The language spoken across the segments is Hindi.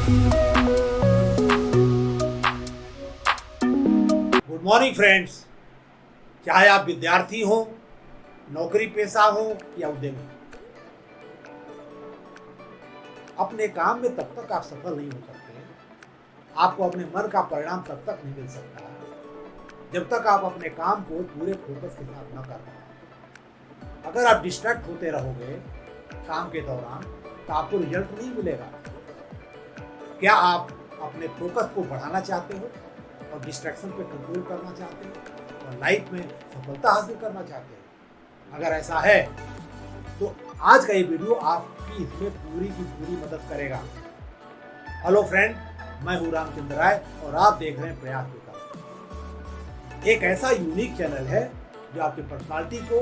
Good morning friends. चाहे आप विद्यार्थी हो, नौकरी पेशा हो या उद्यमी, अपने काम में तब तक आप सफल नहीं हो सकते, आपको अपने मन का परिणाम तब तक नहीं मिल सकता जब तक आप अपने काम को पूरे फोकस के साथ न कर पाए। अगर आप डिस्ट्रैक्ट होते रहोगे काम के दौरान तो आपको रिजल्ट नहीं मिलेगा। क्या आप अपने फोकस को बढ़ाना चाहते हो और डिस्ट्रैक्शन पे कंट्रोल करना चाहते हो और लाइफ में सफलता हासिल करना चाहते हो? अगर ऐसा है तो आज का ये वीडियो आपकी इसमें पूरी की पूरी मदद करेगा। हेलो फ्रेंड, मैं हूं रामचंद्र राय और आप देख रहे हैं प्रयास पेपर। एक ऐसा यूनिक चैनल है जो आपकी पर्सनालिटी को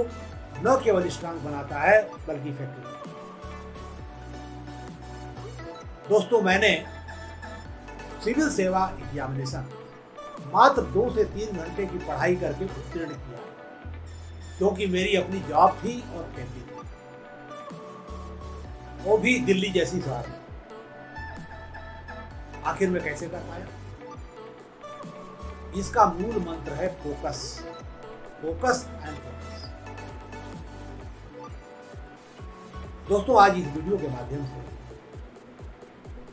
न केवल स्ट्रांग बनाता है बल्कि इफेक्टिव। दोस्तों, मैंने सिविल सेवा एग्जामिनेशन मात्र 2 से 3 घंटे की पढ़ाई करके उत्तीर्ण किया, क्योंकि मेरी अपनी जॉब थी और फैमिली थी, वो भी दिल्ली जैसी शहर में। आखिर में कैसे कर पाया? इसका मूल मंत्र है फोकस, फोकस एंड फोकस। दोस्तों, आज इस वीडियो के माध्यम से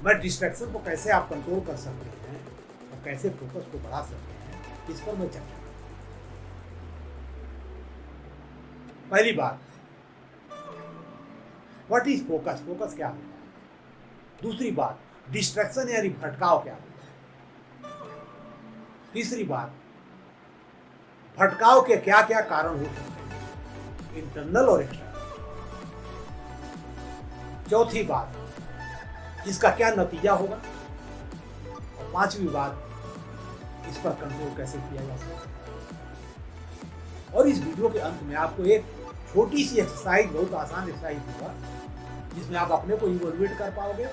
मैं डिस्ट्रैक्शन को कैसे आप कंट्रोल कर सकते हैं और कैसे फोकस को बढ़ा सकते हैं, इस पर मैं चर्चा करूंगा। पहली बात, व्हाट इज फोकस? फोकस क्या होता है? दूसरी बात, डिस्ट्रैक्शन यानी भटकाव क्या होता है? तीसरी बात, भटकाव के क्या क्या कारण हो सकते हैं, इंटरनल और एक्सटर्नल। चौथी बात, इसका क्या नतीजा होगा? और पांचवी बात, इस पर कंट्रोल कैसे किया जा सकता है। और इस वीडियो के अंत में आपको एक छोटी सी एक्सरसाइज, बहुत आसान एक्सरसाइज दूंगा, जिसमें आप अपने को इवोल्वेट कर पाओगे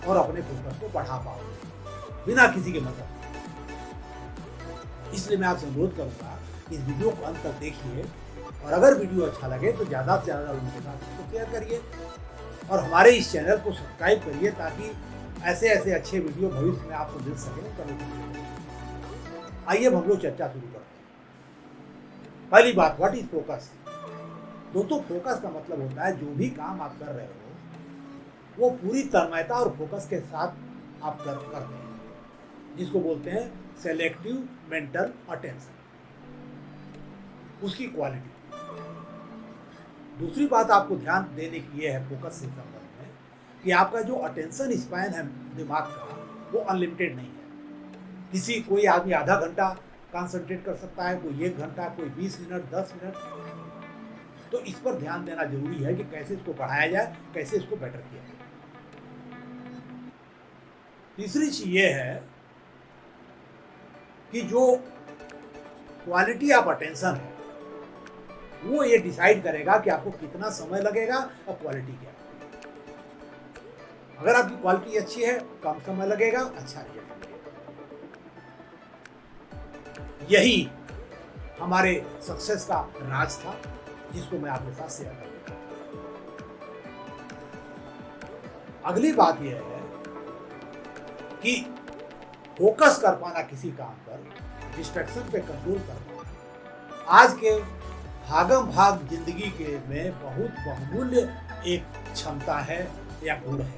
और अपने फोकस को बढ़ा पाओगे बिना किसी के मदद। इसलिए मैं आपसे अनुरोध करूंगा कि इस वीडियो को अंत तक देखिए और अगर वीडियो अच्छा लगे तो ज्यादा से ज्यादा लोगों के साथ इसको शेयर करिए और हमारे इस चैनल को सब्सक्राइब करिए, ताकि ऐसे ऐसे अच्छे वीडियो भविष्य में आपको मिल सके। आइए हम लोग चर्चा शुरू करते हैं। पहली बात, व्हाट इज फोकस? दोस्तों, फोकस का मतलब होता है जो भी काम आप कर रहे हो वो पूरी तन्मयता और फोकस के साथ आप करते हैं, जिसको बोलते हैं सेलेक्टिव मेंटल अटेंशन, उसकी क्वालिटी। दूसरी बात आपको ध्यान देने की यह है फोकस से संबंध में कि आपका जो अटेंशन स्पैन है दिमाग का, वो अनलिमिटेड नहीं है। कोई आदमी आधा घंटा कंसंट्रेट कर सकता है, कोई 1 घंटा, कोई 20 मिनट, 10 मिनट। तो इस पर ध्यान देना जरूरी है कि कैसे इसको बढ़ाया जाए, कैसे इसको बेटर किया जाए। तीसरी चीज ये है कि जो क्वालिटी ऑफ अटेंशन है वो ये डिसाइड करेगा कि आपको कितना समय लगेगा और क्वालिटी क्या है। अगर आपकी क्वालिटी अच्छी है, कम समय लगेगा, अच्छा रिजल्ट मिलेगा। यही हमारे सक्सेस का राज था, जिसको मैं आपके साथ शेयर कर रहा हूं। अगली बात यह है कि फोकस कर पाना किसी काम पर, डिस्ट्रैक्शन पे कंट्रोल कर पाना, आज के भागम भाग जिंदगी के में बहुत बहुमूल्य एक क्षमता है या गुण है,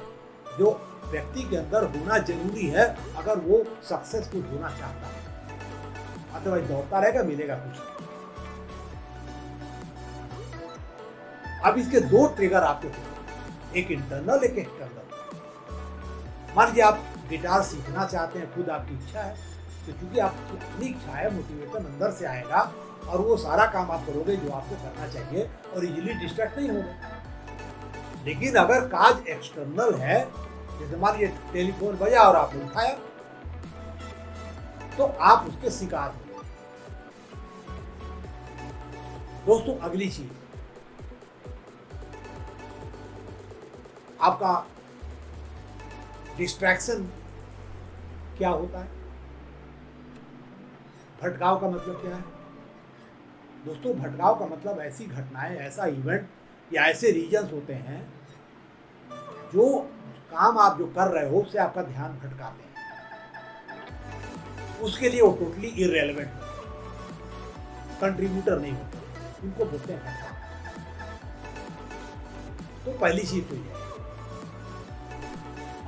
जो व्यक्ति के अंदर होना जरूरी है अगर वो सक्सेसफुल होना चाहता है। अथवा दौड़ता रहेगा, मिलेगा कुछ। अब इसके 2 ट्रिगर आपके होते, एक इंटरनल, एक एक्सटर्नल। मान लीजिए आप गिटार सीखना चाहते हैं, खुद आपकी इच्छा है, तो क्योंकि आपकी अपनी इच्छा है, मोटिवेशन अंदर से आएगा और वो सारा काम आप करोगे जो आपको करना चाहिए और इजीली डिस्ट्रैक्ट नहीं होगा। लेकिन अगर काज एक्सटर्नल है, जैसे मान लीजिए टेलीफोन बजा और आपने उठाया, तो आप उसके शिकार हो। दोस्तों, अगली चीज, आपका डिस्ट्रैक्शन क्या होता है? भटकाव का मतलब क्या है? दोस्तों, भटकाव का मतलब ऐसी घटनाएं, ऐसा इवेंट या ऐसे रीजन्स होते हैं जो काम आप जो कर रहे हो उससे आपका ध्यान भटकाते हैं, उसके लिए वो टोटली इररेलेवेंट होते हैं, कंट्रीब्यूटर नहीं होते, उनको बोलते हैं भटकाव। तो पहली चीज तो ये है।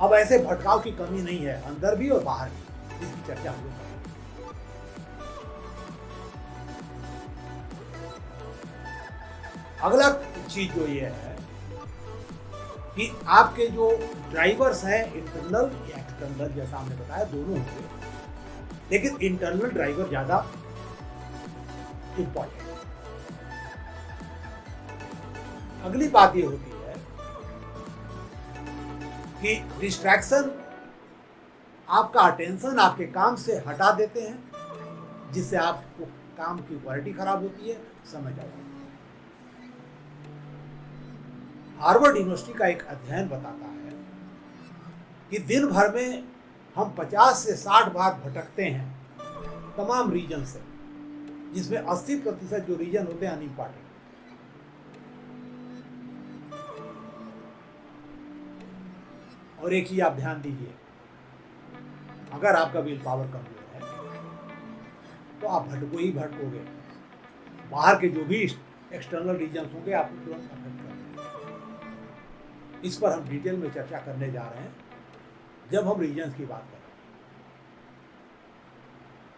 अब ऐसे भटकाव की कमी नहीं है, अंदर भी और बाहर भी, इसकी चर्चा हम लोग करेंगे। अगला चीज जो ये है कि आपके जो ड्राइवर्स हैं, इंटरनल या एक्सटर्नल, जैसा हमने बताया दोनों होंगे, लेकिन इंटरनल ड्राइवर ज्यादा इंपॉर्टेंट है। अगली बात ये होती है कि डिस्ट्रैक्शन आपका अटेंशन आपके काम से हटा देते हैं, जिससे आपको काम की क्वालिटी खराब होती है, समय ज्यादा होता है। हार्वर्ड यूनिवर्सिटी का एक अध्ययन बताता है कि दिन भर में हम 50 से 60 बार भटकते हैं तमाम रीजन से, जिसमें 80% जो रीजन होते हैं अनइम्पॉर्टेंट। और एक चीज आप ध्यान दीजिए, अगर आपका विल पावर कमजोर है तो आप भटको ही भटकोगे, बाहर के जो भी एक्सटर्नल रीजन होंगे आपको तुरंत अफेक्ट कर देंगे। इस पर हम डिटेल में चर्चा करने जा रहे हैं जब हम रीजन्स की बात करें।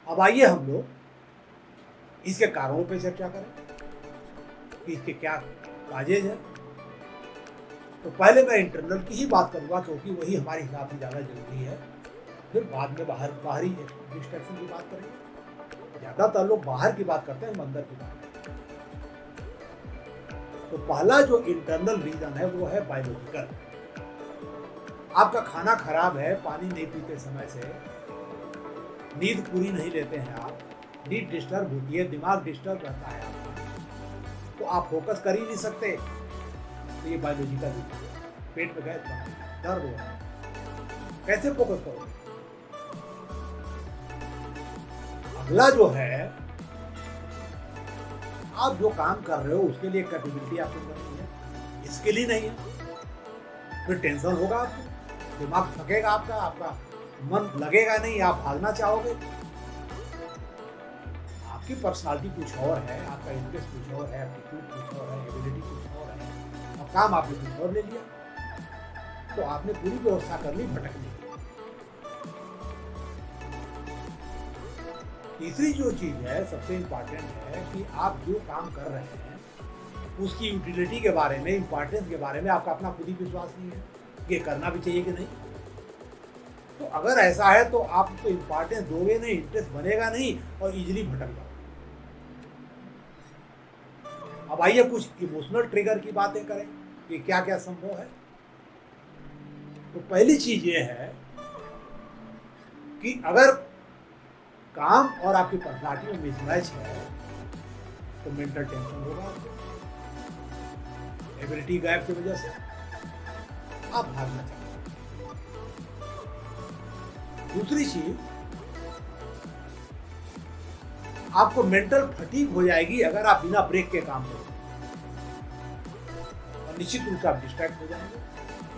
अब आइए हम लोग इसके कारणों पर चर्चा करें कि इसके क्या काजेज हैं। तो पहले मैं इंटरनल की ही बात करूंगा, क्योंकि वही हमारे हिसाब से ज़्यादा जरूरी है। फिर बाद में बाहरी डिस्ट्रैक्शन की बात करेंगे। ज़्यादातर लोग बाहर की बात करते हैं, हम अंदर की बात करते हैं। तो पहला जो इंटरनल रीजन है वो है बायोलॉजिकल। आपका खाना खराब है, पानी नहीं पीते समय से, नींद पूरी नहीं लेते हैं आप, नींद डिस्टर्ब होती है, दिमाग डिस्टर्ब रहता है आपका, तो आप फोकस कर ही नहीं सकते। तो ये बायोलॉजिकल रीजन है। पेट में गैस बन रही है, दर्द हो रहा है, कैसे फोकस करोगे? अगला जो है, आप जो काम कर रहे हो उसके लिए कैपेबिलिटी आपको करनी है, इसके लिए नहीं है। फिर टेंशन होगा आपको, दिमाग थकेगा आपका मन लगेगा नहीं, आप भागना चाहोगे। आपकी पर्सनालिटी कुछ और है, आपका इंटरेस्ट कुछ और है, एप्टीट्यूड कुछ और है, एबिलिटी कुछ और है, और काम आपने कुछ और ले लिया, तो आपने पूरी व्यवस्था कर ली भटकने की। तीसरी जो चीज है, सबसे इंपॉर्टेंट है कि आप जो काम कर रहे हैं उसकी यूटिलिटी के बारे में, इंपॉर्टेंस के बारे में आपका अपना खुद ही विश्वास नहीं है कि करना भी चाहिए कि नहीं। तो अगर ऐसा है तो आप उसको इंपॉर्टेंस दोगे नहीं, इंटरेस्ट बनेगा नहीं और इजीली भटक जाओगे। अब आइए कुछ इमोशनल ट्रिगर की बातें करें कि क्या क्या संभव है। तो पहली चीज ये है कि अगर काम और आपकी पर्सनालिटी में मिसमैच है तो मेंटल टेंशन होगा आपको, एबिलिटी गैप की वजह से आप भागना चाहेंगे। दूसरी चीज, आपको मेंटल फटीग हो जाएगी अगर आप बिना ब्रेक के काम करोगे, और निश्चित रूप से आप डिस्ट्रैक्ट हो जाएंगे।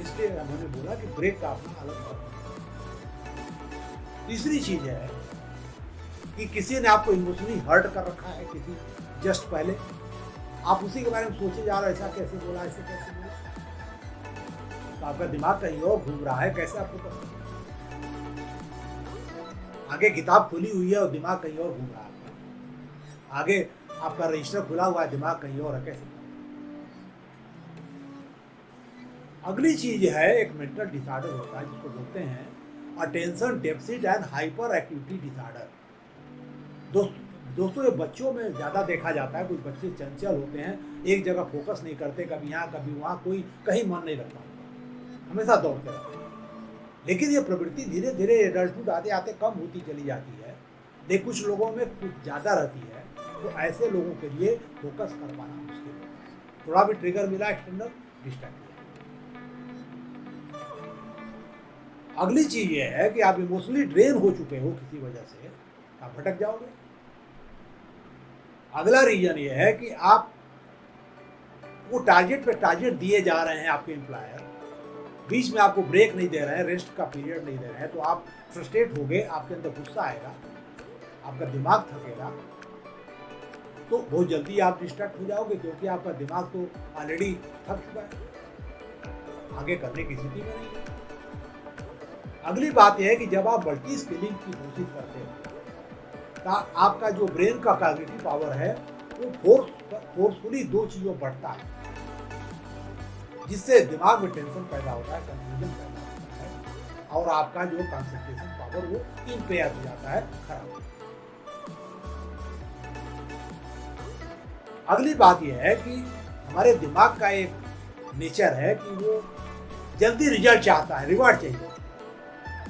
इसलिए हमने बोला कि ब्रेक का अपना अलग है। तीसरी चीज है कि किसी ने आपको इमोशनली हर्ट कर रखा है, किसी जस्ट पहले, आप उसी के बारे में सोचे जा रहे हो, ऐसा कैसे बोला, ऐसे कैसे बोला, तो आपका दिमाग कहीं और घूम रहा है, कैसे आपको पता? आगे किताब खुली हुई है और दिमाग कहीं और घूम रहा है, आगे आपका रजिस्टर खुला हुआ है, दिमाग कहीं और है, कैसे? अगली चीज है, एक मेंटल डिसऑर्डर होता है जिसको बोलते हैं attention deficit and hyper activity disorder. दोस्तों ये बच्चों में ज़्यादा देखा जाता है। कुछ बच्चे चंचल होते हैं, एक जगह फोकस नहीं करते, कभी यहाँ कभी वहाँ, कोई कहीं मन नहीं रखता, हमेशा दौड़ते रहते हैं। लेकिन ये प्रवृत्ति धीरे धीरे एडल्टहुड आते आते कम होती चली जाती है, लेकिन कुछ लोगों में कुछ ज़्यादा रहती है। तो ऐसे लोगों के लिए फोकस कर पाना मुश्किल है। थोड़ा भी ट्रिगर मिला एक्सटर्नल, डिस्ट्रैक्ट। अगली चीज ये है कि आप इमोशनली ड्रेन हो चुके हो किसी वजह से, आप भटक जाओगे। अगला रीजन ये है कि आप वो टारगेट पे टारगेट दिए जा रहे हैं आपके एम्प्लॉयर, बीच में आपको ब्रेक नहीं दे रहे हैं, रेस्ट का पीरियड नहीं दे रहे हैं, तो आप फ्रस्ट्रेट हो गए, आपके अंदर गुस्सा आएगा, आपका दिमाग थकेगा, तो बहुत जल्दी आप डिस्ट्रैक्ट हो जाओगे, क्योंकि आपका दिमाग तो ऑलरेडी थक चुका है, आगे करने की स्थिति में नहीं है। अगली बात यह है कि जब आप मल्टी स्किलिंग की कोशिश करते हो तो आपका जो ब्रेन का कॉग्निटिव पावर है वो फोर्सफुली दो चीजों बढ़ता है, जिससे दिमाग में टेंशन पैदा होता है, कंफ्यूजन पैदा होता है, और आपका जो कंसंट्रेशन पावर वो इम्पेयर हो जाता है, खराब। अगली बात यह है कि हमारे दिमाग का एक नेचर है कि वो जल्दी रिजल्ट चाहता है, रिवार्ड चाहिए।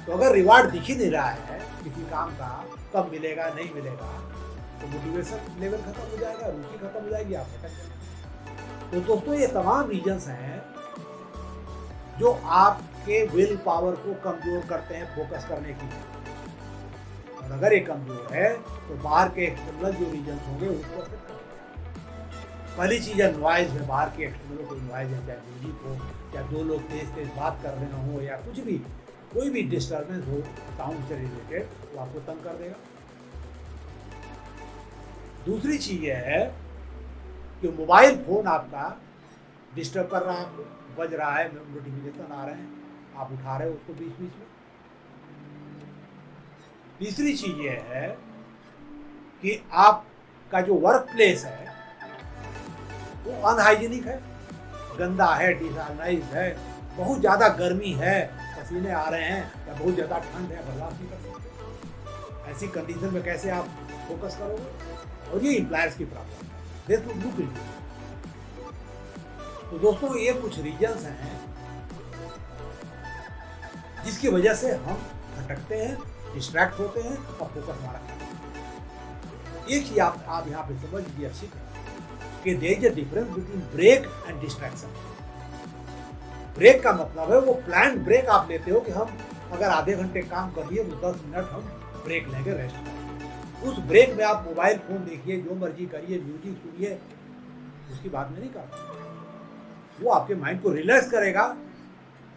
तो अगर रिवार्ड दिख ही नहीं रहा है किसी काम का, कब मिलेगा नहीं मिलेगा, तो मोटिवेशन लेवल खत्म हो जाएगा, रुचि खत्म हो जाएगी, आप भटक जाएंगे। तो दोस्तों ये तमाम रीजंस हैं जो आपके विल पावर को कमजोर करते हैं फोकस करने की। और अगर ये कमजोर है तो बाहर के एक्सटर्नल जो रीजंस होंगे उसको अफेक्ट करेंगे। पहली चीज है नॉइज है, बाहर के एक्सटर्नल कोई नॉइज है, चाहे म्यूजिक हो, या दो लोग तेज तेज बात कर रहे हो, या कुछ भी, कोई भी डिस्टर्बेंस हो साउंड से रिलेटेड, वो आपको तंग कर देगा। दूसरी चीज यह है कि मोबाइल फोन आपका डिस्टर्ब कर रहा है, आपको बज रहा है, नोटिफिकेशन आ रहे हैं, आप उठा रहे हो उसको बीच बीच में। तीसरी चीज यह है कि आपका जो वर्क प्लेस है वो अनहाइजीनिक है, गंदा है, डिसऑर्गेनाइज है, बहुत ज्यादा गर्मी है, पसीने आ रहे हैं, या बहुत ज्यादा ठंड है, बर्दाश्त नहीं कर सकते। ऐसी कंडीशन में कैसे आप फोकस करोगे? और ये एम्प्लॉयर्स की प्रॉब्लम है, दिस वुड लुक इनटू। तो दोस्तों ये कुछ रीजंस हैं जिसकी वजह से हम भटकते हैं, डिस्ट्रैक्ट होते हैं और फोकस हमारा खराब होता है। एक चीज आप यहाँ पे समझ लीजिए अच्छी कि there is a difference between break and distraction. Break का मतलब है वो प्लान ब्रेक आप लेते हो कि हम अगर आधे घंटे काम करिए तो 10 मिनट हम ब्रेक लेंगे, रेस्ट करेंगे। उस ब्रेक में आप मोबाइल फोन देखिए, जो मर्जी करिए, म्यूजिक सुनिए, उसकी बात में नहीं करता। वो आपके माइंड को रिलैक्स करेगा,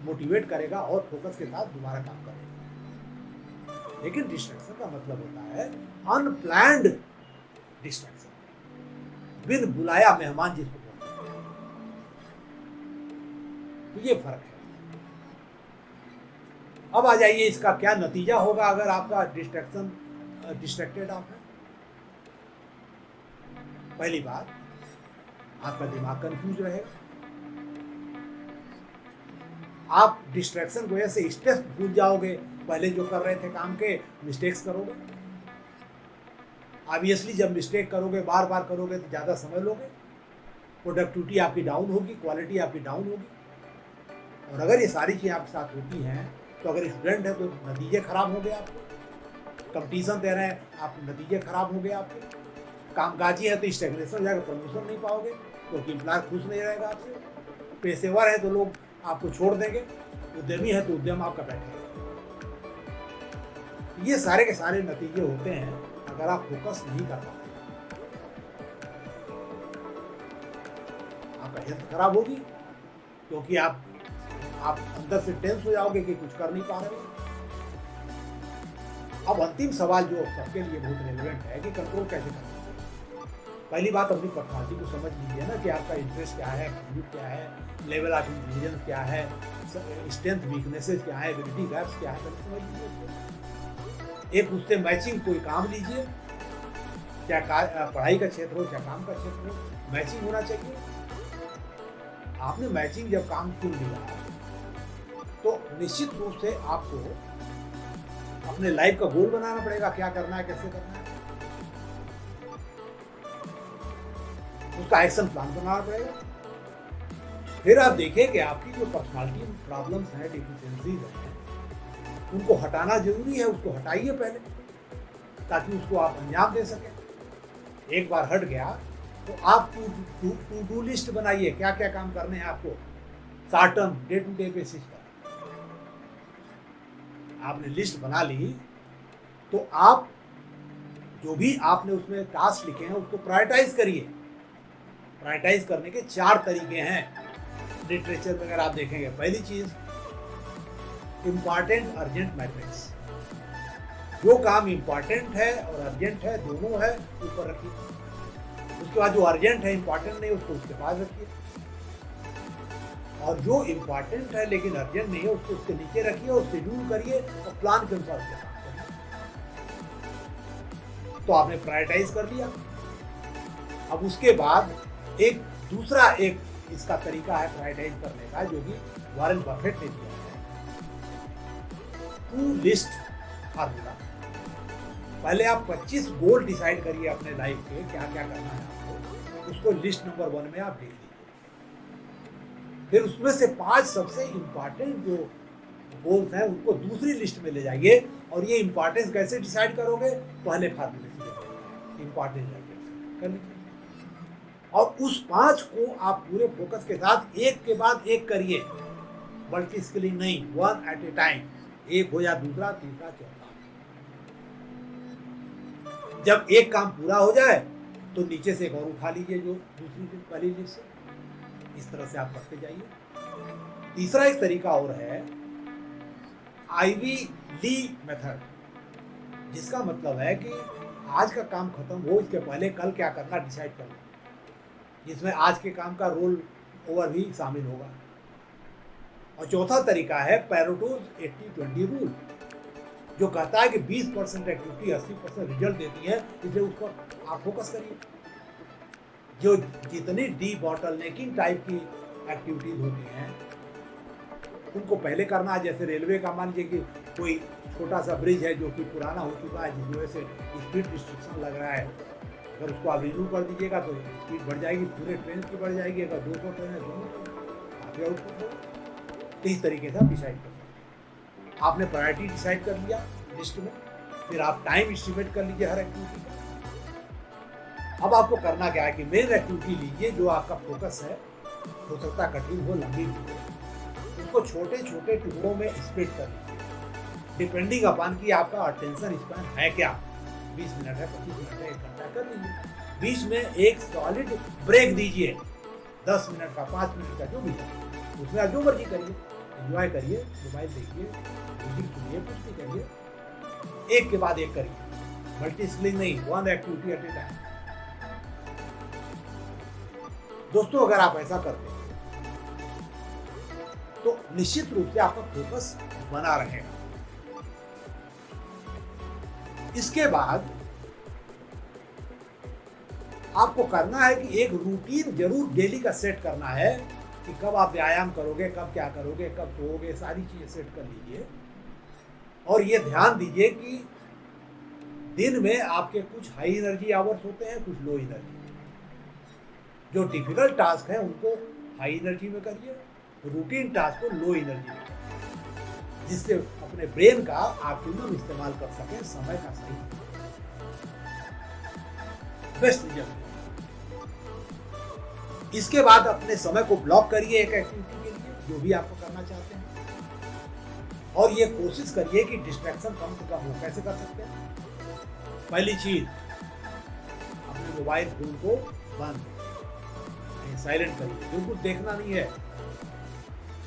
मोटिवेट करेगा और फोकस के साथ दोबारा काम करेगा। लेकिन डिस्ट्रैक्शन का मतलब होता है अनप्लैंड डिस्ट्रैक्शन, बिन बुलाया मेहमान जिसको बोलते हैं। तो ये फर्क है। अब आ जाइए इसका क्या नतीजा होगा अगर आपका डिस्ट्रैक्टेड आप है। पहली बात, आपका दिमाग कंफ्यूज रहेगा, आप डिस्ट्रैक्शन की वजह से स्ट्रेस भूल जाओगे, पहले जो कर रहे थे काम के मिस्टेक्स करोगे। ऑब्वियसली जब मिस्टेक करोगे, बार बार करोगे तो ज़्यादा समय लोगे, प्रोडक्टिविटी आपकी डाउन होगी, क्वालिटी आपकी डाउन होगी। और अगर ये सारी चीज़ें आपके साथ होती हैं तो अगर स्टूडेंट है तो नतीजे खराब हो गए आपके, कंपटीशन दे रहे हैं आप, नतीजे खराब हो गए आपके, कामकाजी है तो स्टेगनेशन जाकर प्रमोशन नहीं पाओगे क्योंकि एम्प्लॉयर खुश नहीं रहेगा आपसे, पेशेवर है तो लोग आपको छोड़ देंगे, उद्यमी है तो उद्यम आपका बैठेगा। ये सारे के सारे नतीजे होते हैं अगर आप फोकस नहीं कर पाते। आपका हेल्थ खराब होगी क्योंकि आप अंदर से टेंस हो जाओगे कि कुछ कर नहीं पा रहे हो। अब अंतिम सवाल जो सबके लिए बहुत रेलेवेंट है कि कंट्रोल कैसे करना है। पहली बात अपनी पर्सनालिटी को समझ लीजिए ना कि आपका इंटरेस्ट क्या है, एटीट्यूड क्या है, लेवल ऑफ इंटेलिजेंस क्या है, स्ट्रेंथ वीकनेसेस क्या है, एबिलिटी गैप्स क्या है, समझ लीजिए उसको। एक उससे मैचिंग कोई काम लीजिए, क्या पढ़ाई का क्षेत्र हो चाहे काम का क्षेत्र हो, मैचिंग होना चाहिए। आपने मैचिंग जब काम चुन लिया तो निश्चित रूप से आपको अपने लाइफ का गोल बनाना पड़ेगा, क्या करना है, कैसे करना है, उसका एक्शन प्लान बनाना पड़ेगा। फिर आप देखें कि आपकी जो पर्सनालिटी प्रॉब्लम्स हैं, डिफिशिएंसीज हैं, उनको हटाना जरूरी है। उसको हटाइए पहले ताकि उसको आप अंजाम दे सकें। एक बार हट गया तो आप टू डू लिस्ट बनाइए, क्या क्या काम करने हैं आपको, short term day to day basis पर। आपने लिस्ट बना ली तो आप जो भी आपने उसमें टास्क लिखे हैं उसको प्रायोरिटाइज करिए। प्रायोरिटाइज करने के 4 तरीके हैं लिटरेचर में अगर आप देखेंगे। पहली चीज इंपॉर्टेंट अर्जेंट मैट्रिक्स। जो काम इंपॉर्टेंट है और अर्जेंट है दोनों है ऊपर रखिए, उसके बाद जो अर्जेंट है इंपॉर्टेंट नहीं उसको उसके बाद रखिए, और जो इंपॉर्टेंट है लेकिन अर्जेंट नहीं है उसको उसके नीचे रखिए और शेड्यूल करिए और प्लान के अनुसार उसका काम करिए। तो आपने प्रायोरिटाइज कर लिया। अब उसके बाद एक दूसरा एक इसका तरीका है प्रायोरिटाइज करने का, जो कि वॉरेन बफेट ने दिया है, टू लिस्ट फार्मूला। पहले आप 25 गोल डिसाइड करिए अपने लाइफ के, क्या क्या करना है आपको, उसको लिस्ट नंबर 1 में आप लिख लीजिए। फिर उसमें से 5 सबसे इंपॉर्टेंट जो गोल्स हैं उनको दूसरी लिस्ट में ले जाइए, और ये इंपॉर्टेंस कैसे डिसाइड करोगे, पहले फार्मूले से इंपॉर्टेंस कर लीजिए, और उस 5 को आप पूरे फोकस के साथ एक के बाद एक करिए, बल्कि स्किलिंग नहीं, 1 एट ए टाइम, एक हो या दूसरा तीसरा चौथा। जब एक काम पूरा हो जाए तो नीचे से एक और उठा लीजिए जो दूसरी पहली लिस्ट से, इस तरह से आप करते जाइए। तीसरा एक तरीका और है आईवी ली मेथड, जिसका मतलब है कि आज का काम खत्म हो इसके पहले कल क्या करना डिसाइड कर लो, जिसमें आज के काम का रोल ओवर भी शामिल होगा। और चौथा तरीका है पैरेटोज 80-20 रूल, जो कहता है कि 20% एक्टिविटी 80% रिजल्ट देती है, इसलिए उस पर आप फोकस करिए। जो जितनी डी बॉटलनेकिंग टाइप की एक्टिविटीज होती हैं उनको पहले करना है। जैसे रेलवे का मान लीजिए कि कोई छोटा सा ब्रिज है जो कि पुराना हो चुका है, जिस वजह से स्पीड रिस्ट्रिक्शन लग रहा है, अगर उसको आप रिन्यू कर दीजिएगा तो स्पीड बढ़ जाएगी, पूरे ट्रेन की बढ़ जाएगी। अगर 200 ट्रेन है 200 आगे आउटपुट हो। तो इस तरीके से आप डिसाइड कर सकते हैं। आपने प्रायोरिटी डिसाइड कर लिया लिस्ट में, फिर आप टाइम एस्टिमेट कर लीजिए हर एक्टिविटी का। अब आपको करना क्या है कि मेन एक्टिविटी लीजिए जो आपका फोकस है, हो सकता है कठिन हो, लंबी हो, उसको छोटे छोटे टुकड़ों में स्प्लिट कर लीजिए, डिपेंडिंग अपॉन कि आपका अटेंशन स्पैन है क्या, 20 मिनट है, 25 मिनट है, 1 घंटा कर लीजिए। बीच में एक सॉलिड ब्रेक दीजिए, 10 मिनट का, 5 मिनट का, जो भी है, उसमें आप जो मर्जी करिए, एंजॉय करिए, मोबाइल देखिए, म्यूजिक सुनिए, कुछ भी करिए, एक के बाद एक करिए, मल्टी स्किलिंग नहीं, 1 एक्टिविटी एट ए टाइम। दोस्तों अगर आप ऐसा करते हैं तो निश्चित रूप से आपका फोकस बना रहेगा। इसके बाद आपको करना है कि एक रूटीन जरूर डेली का सेट करना है कि कब आप व्यायाम करोगे, कब क्या करोगे, कब सोओगे, सारी चीजें सेट कर लीजिए। और ये ध्यान दीजिए कि दिन में आपके कुछ हाई एनर्जी आवर्स होते हैं, कुछ लो एनर्जी। जो डिफिकल्ट टास्क है उनको हाई एनर्जी में करिए, रूटीन टास्क को लो एनर्जी में करिए, जिससे अपने ब्रेन का ऑप्टिमम इस्तेमाल कर सकें, समय का सही बेस्ट रिजल्ट। इसके बाद अपने समय को ब्लॉक करिए एक एक्टिविटी के लिए, जो भी आपको करना चाहते हैं, और ये कोशिश करिए कि डिस्ट्रैक्शन कम से कम हो। कैसे कर सकते हैं? पहली चीज, अपने मोबाइल फोन को बंद साइलेंट करिए, बिल्कुल देखना नहीं है।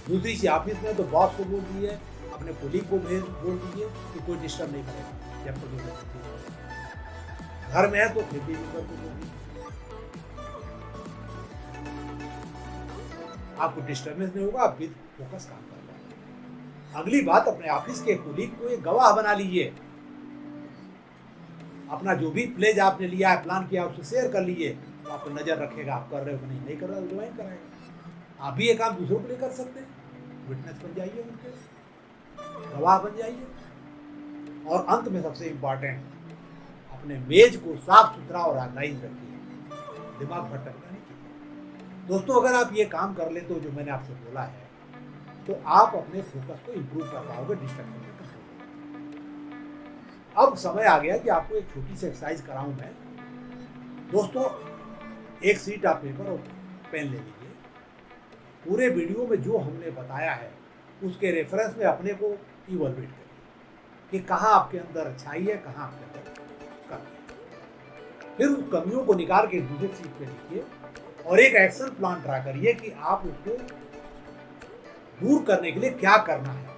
दूसरी चीज, ऑफिस में तो बॉस को बोल दीजिए, अपने कोलीग को बोल दीजिए कि कोई डिस्टर्ब नहीं करेगा जब तक। घर में है तो फैमिली मेंबर को बोल दीजिए, आपको डिस्टर्बेंस नहीं होगा, आप भी फोकस काम कर पाएंगे। अगली बात, अपने ऑफिस के कोलीग को एक गवाह बना लीजिए, अपना जो भी प्लेज आपने लिया है, प्लान किया, उससे शेयर कर लीजिए, आपको नजर रखेगा आप कर रहे हो कि नहीं कर रहे हो, रिमाइंड कराएगा। आप भी ये काम दूसरों को लिए कर सकते हैं, विटनेस बन जाइए, उनके गवाह बन जाइए। और अंत में सबसे इंपॉर्टेंट, अपने मेज को साफ सुथरा और ऑर्गेनाइज रखिए, दिमाग भटकना नहीं चाहिए। दोस्तों अगर आप ये काम कर ले तो जो मैंने आपसे बोला है, तो आप अपने फोकस को इंप्रूव कर पाओगे, डिस्ट्रैक्शन में कंट्रोल। अब समय आ गया कि आपको एक छोटी सी एक्सरसाइज कराऊं मैं। दोस्तों एक शीट आप पेपर और पेन ले लीजिए, पूरे वीडियो में जो हमने बताया है उसके रेफरेंस में अपने को इवैल्यूएट करिए कि कहाँ आपके अंदर अच्छाई है, कहाँ आपके अंदर कमी है। फिर उस कमियों को निकाल के दूसरे शीट पे लिखिए और एक एक्शन प्लान ड्रा करिए कि आप उसको दूर करने के लिए क्या करना है।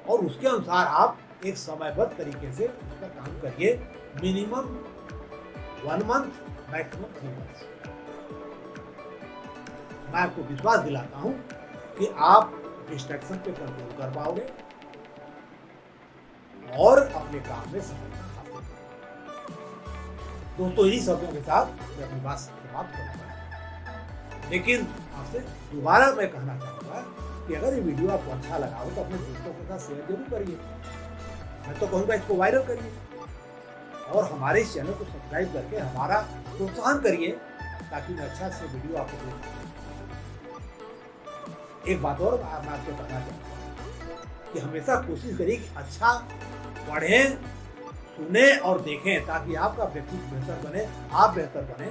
और उसके अनुसार आप एक समयबद्ध तरीके से उस पर काम करिए। Minimum 1 month, maximum 3 month. मैं आपको विश्वास दिलाता हूं कि आप डिस्ट्रैक्शन पे कंट्रोल कर पाओगे और अपने काम में सफलता हासिल करोगे। दोस्तों, यही शब्दों के साथ मैं अपनी बात समाप्त करूंगा, लेकिन आपसे दोबारा मैं कहना चाहूंगा कि अगर ये वीडियो आपको अच्छा लगा हो तो अपने दोस्तों के साथ शेयर जरूर करिए। मैं तो कहूँगा इसको वायरल करिए और हमारे इस चैनल को सब्सक्राइब करके हमारा प्रोत्साहन करिए ताकि मैं अच्छा से वीडियो आपको दे सकूं। एक बात और मैं आपको कहना चाहता हूँ कि हमेशा कोशिश करिए कि अच्छा पढ़ें, सुने और देखें ताकि आपका व्यक्तित्व बेहतर बने, आप बेहतर बने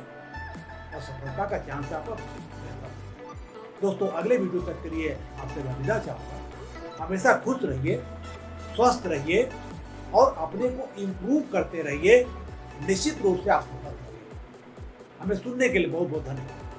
और सफलता का चांस आपका बेहतर। दोस्तों, अगले वीडियो तक के लिए आपसे मैं विदा चाहूँगा। हमेशा खुश रहिए, स्वस्थ रहिए और अपने को इम्प्रूव करते रहिए। निश्चित रूप से आप सफल होंगे। हमें सुनने के लिए बहुत बहुत धन्यवाद।